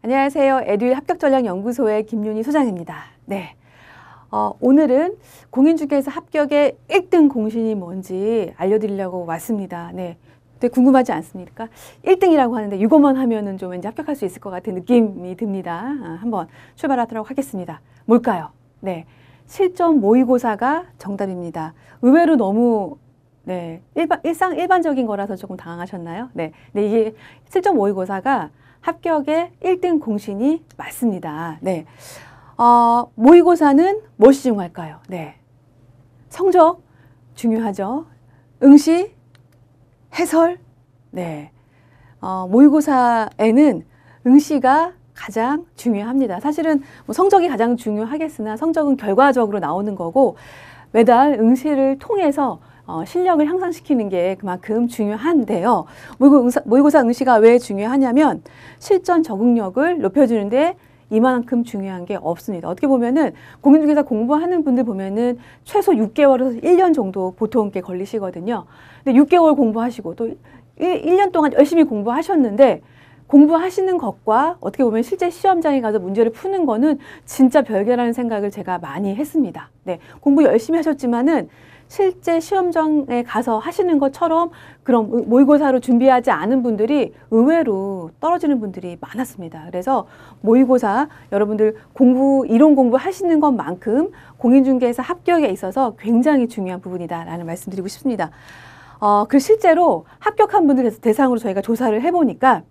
안녕하세요. 에듀윌 합격전략연구소의 김윤희 소장입니다. 네, 오늘은 공인중개사 합격의 1등 공신이 뭔지 알려드리려고 왔습니다. 네, 되게 궁금하지 않습니까? 1등이라고 하는데 이것만 하면은 좀 왠지 합격할 수 있을 것 같은 느낌이 듭니다. 한번 출발하도록 하겠습니다. 뭘까요? 네, 실전 모의고사가 정답입니다. 의외로 너무 일반적인 거라서 조금 당황하셨나요? 네, 이게 실전 모의고사가 합격의 1등 공신이 맞습니다. 네. 모의고사는 무엇이 중요할까요? 네. 성적 중요하죠. 응시, 해설. 네. 모의고사에는 응시가 가장 중요합니다. 사실은 뭐 성적이 가장 중요하겠으나 성적은 결과적으로 나오는 거고 매달 응시를 통해서 실력을 향상시키는 게 그만큼 중요한데요. 모의고사 응시가 왜 중요하냐면 실전 적응력을 높여주는데 이만큼 중요한 게 없습니다. 어떻게 보면은 공인중개사 공부하는 분들 보면은 최소 6개월에서 1년 정도 보통 꽤 걸리시거든요. 근데 6개월 공부하시고 또 1년 동안 열심히 공부하셨는데 공부하시는 것과 어떻게 보면 실제 시험장에 가서 문제를 푸는 거는 진짜 별개라는 생각을 제가 많이 했습니다. 네, 공부 열심히 하셨지만은 실제 시험장에 가서 하시는 것처럼 그런 모의고사로 준비하지 않은 분들이 의외로 떨어지는 분들이 많았습니다. 그래서 모의고사 여러분들 이론 공부 하시는 것만큼 공인중개사 합격에 있어서 굉장히 중요한 부분이다라는 말씀드리고 싶습니다. 그 실제로 합격한 분들 대상으로 저희가 조사를 해보니까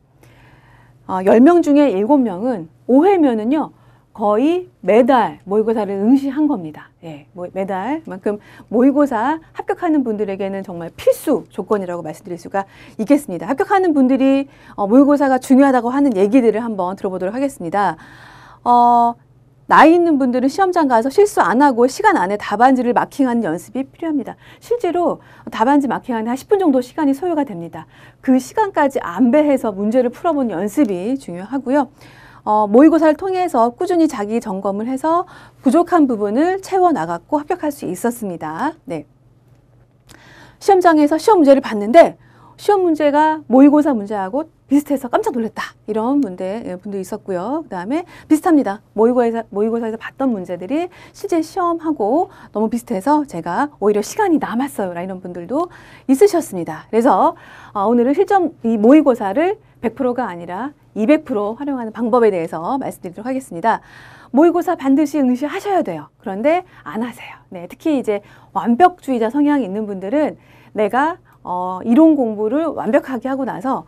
10명 중에 7명은 5회면은요 거의 매달 모의고사를 응시한 겁니다. 예, 매달 그만큼 모의고사 합격하는 분들에게는 정말 필수 조건이라고 말씀드릴 수가 있겠습니다. 합격하는 분들이 모의고사가 중요하다고 하는 얘기들을 한번 들어보도록 하겠습니다. 나이 있는 분들은 시험장 가서 실수 안 하고 시간 안에 답안지를 마킹하는 연습이 필요합니다. 실제로 답안지 마킹하는데 한 10분 정도 시간이 소요가 됩니다. 그 시간까지 안배해서 문제를 풀어보는 연습이 중요하고요. 모의고사를 통해서 꾸준히 자기 점검을 해서 부족한 부분을 채워나갔고 합격할 수 있었습니다. 네. 시험장에서 시험 문제를 봤는데 시험 문제가 모의고사 문제하고 비슷해서 깜짝 놀랐다. 이런 분도 있었고요. 그 다음에 비슷합니다. 모의고사에서 봤던 문제들이 실제 시험하고 너무 비슷해서 제가 오히려 시간이 남았어요. 이런 분들도 있으셨습니다. 그래서 오늘은 이 모의고사를 100%가 아니라 200% 활용하는 방법에 대해서 말씀드리도록 하겠습니다. 모의고사 반드시 응시하셔야 돼요. 그런데 안 하세요. 네, 특히 이제 완벽주의자 성향이 있는 분들은 내가 이론 공부를 완벽하게 하고 나서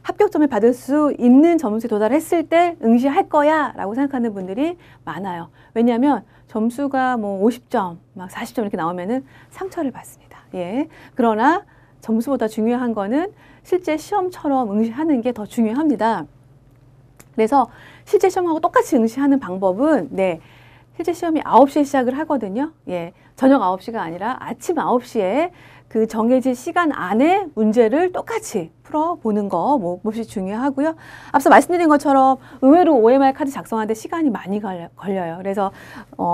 합격점을 받을 수 있는 점수에 도달했을 때 응시할 거야 라고 생각하는 분들이 많아요. 왜냐하면 점수가 뭐 50점, 막 40점 이렇게 나오면은 상처를 받습니다. 예. 그러나 점수보다 중요한 거는 실제 시험처럼 응시하는 게 더 중요합니다. 그래서 실제 시험하고 똑같이 응시하는 방법은 실제 시험이 9시에 시작을 하거든요. 예, 저녁 9시가 아니라 아침 9시에 그 정해진 시간 안에 문제를 똑같이 풀어보는 거 몹시 중요하고요. 앞서 말씀드린 것처럼 의외로 OMR 카드 작성하는데 시간이 많이 걸려요. 그래서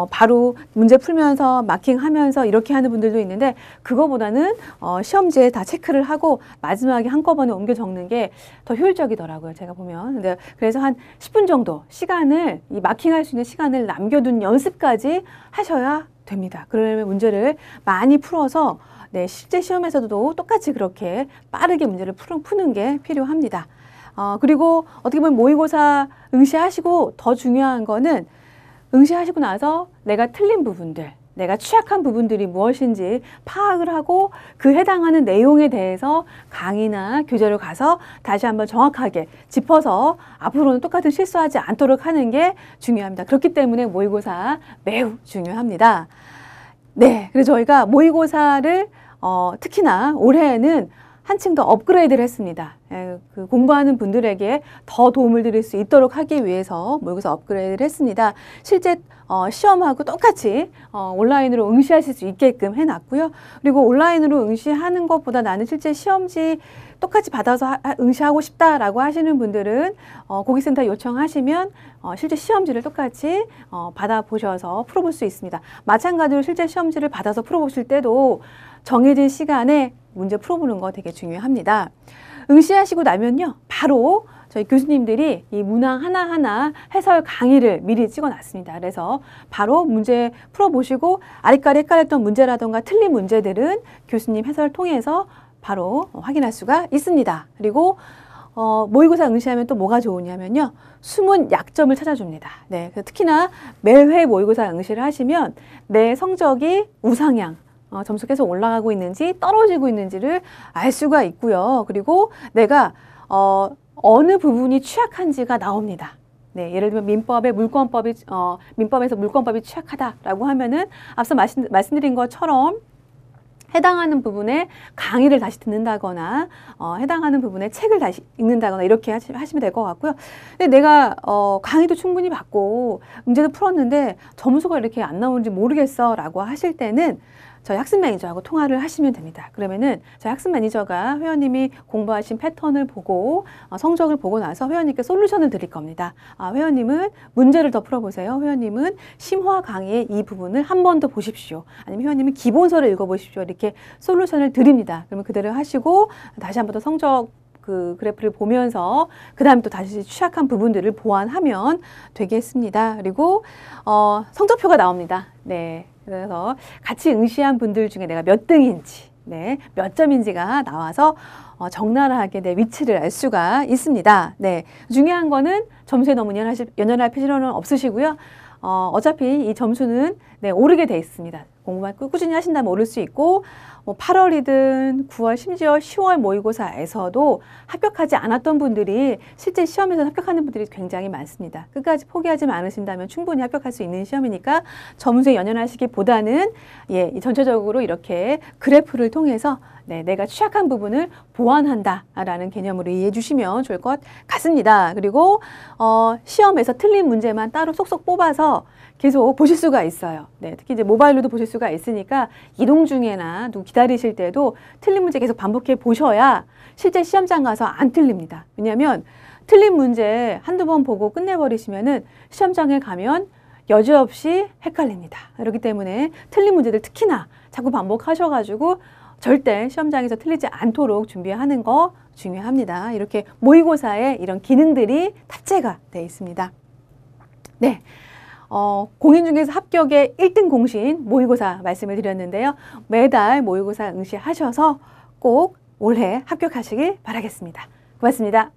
바로 문제 풀면서 마킹하면서 이렇게 하는 분들도 있는데 그거보다는 시험지에 다 체크를 하고 마지막에 한꺼번에 옮겨 적는 게 더 효율적이더라고요. 제가 보면. 근데 그래서 한 10분 정도 시간을 이 마킹할 수 있는 시간을 남겨둔 연습까지 하셔야 됩니다. 그러려면 문제를 많이 풀어서 실제 시험에서도 똑같이 그렇게 빠르게 문제를 푸는 게 필요합니다. 그리고 어떻게 보면 모의고사 응시하시고 더 중요한 거는 응시하시고 나서 내가 틀린 부분들, 내가 취약한 부분들이 무엇인지 파악을 하고 그 해당하는 내용에 대해서 강의나 교재로 가서 다시 한번 정확하게 짚어서 앞으로는 똑같은 실수하지 않도록 하는 게 중요합니다. 그렇기 때문에 모의고사 매우 중요합니다. 네, 그래서 저희가 모의고사를 특히나 올해에는 한층 더 업그레이드를 했습니다. 그 공부하는 분들에게 더 도움을 드릴 수 있도록 하기 위해서 모의고사 업그레이드를 했습니다. 실제 시험하고 똑같이 온라인으로 응시하실 수 있게끔 해놨고요. 그리고 온라인으로 응시하는 것보다 나는 실제 시험지 똑같이 받아서 응시하고 싶다라고 하시는 분들은 고객센터 요청하시면 실제 시험지를 똑같이 받아보셔서 풀어볼 수 있습니다. 마찬가지로 실제 시험지를 받아서 풀어보실 때도 정해진 시간에 문제 풀어보는 거 되게 중요합니다. 응시하시고 나면요, 바로 저희 교수님들이 이 문항 하나하나 해설 강의를 미리 찍어놨습니다. 그래서 바로 문제 풀어보시고 아리까리 헷갈렸던 문제라던가 틀린 문제들은 교수님 해설 통해서 바로 확인할 수가 있습니다. 그리고 모의고사 응시하면 또 뭐가 좋으냐면요, 숨은 약점을 찾아줍니다. 네, 특히나 매회 모의고사 응시를 하시면 내 성적이 우상향, 점수 계속 올라가고 있는지 떨어지고 있는지를 알 수가 있고요. 그리고 내가 어느 부분이 취약한지가 나옵니다. 네, 예를 들면 민법에서 물권법이 취약하다라고 하면은 앞서 말씀드린 것처럼 해당하는 부분에 강의를 다시 듣는다거나 해당하는 부분에 책을 다시 읽는다거나 이렇게 하시면 될 것 같고요. 근데 내가 강의도 충분히 받고 문제도 풀었는데 점수가 이렇게 안 나오는지 모르겠어 라고 하실 때는 저희 학습 매니저하고 통화를 하시면 됩니다. 그러면은 저희 학습 매니저가 회원님이 공부하신 패턴을 보고 성적을 보고 나서 회원님께 솔루션을 드릴 겁니다. 회원님은 문제를 더 풀어보세요. 회원님은 심화 강의의 이 부분을 한 번 더 보십시오. 아니면 회원님은 기본서를 읽어보십시오. 이렇게 솔루션을 드립니다. 그러면 그대로 하시고 다시 한 번 더 성적 그 그래프를 보면서 그 다음에 또 다시 취약한 부분들을 보완하면 되겠습니다. 그리고 성적표가 나옵니다. 네. 그래서 같이 응시한 분들 중에 내가 몇 등인지, 네, 몇 점인지가 나와서 적나라하게 내 위치를 알 수가 있습니다. 네, 중요한 거는 점수에 너무 연연할 필요는 없으시고요. 어차피 이 점수는 네, 오르게 돼 있습니다. 공부만 꾸준히 하신다면 오를 수 있고 8월이든 9월 심지어 10월 모의고사에서도 합격하지 않았던 분들이 실제 시험에서 합격하는 분들이 굉장히 많습니다. 끝까지 포기하지 않으신다면 충분히 합격할 수 있는 시험이니까 점수에 연연하시기보다는 전체적으로 이렇게 그래프를 통해서 내가 취약한 부분을 보완한다라는 개념으로 이해해 주시면 좋을 것 같습니다. 그리고 시험에서 틀린 문제만 따로 쏙쏙 뽑아서 계속 보실 수가 있어요. 네, 특히 이제 모바일로도 보실 수가 있으니까 이동 중에나 누구 기다리실 때도 틀린 문제 계속 반복해 보셔야 실제 시험장 가서 안 틀립니다. 왜냐하면 틀린 문제 한두 번 보고 끝내버리시면은 시험장에 가면 여지없이 헷갈립니다. 그렇기 때문에 틀린 문제들 특히나 자꾸 반복하셔가지고 절대 시험장에서 틀리지 않도록 준비하는 거 중요합니다. 이렇게 모의고사에 이런 기능들이 탑재가 되어 있습니다. 네. 공인 중에서 합격의 1등 공신 모의고사 말씀을 드렸는데요. 매달 모의고사 응시하셔서 꼭 올해 합격하시길 바라겠습니다. 고맙습니다.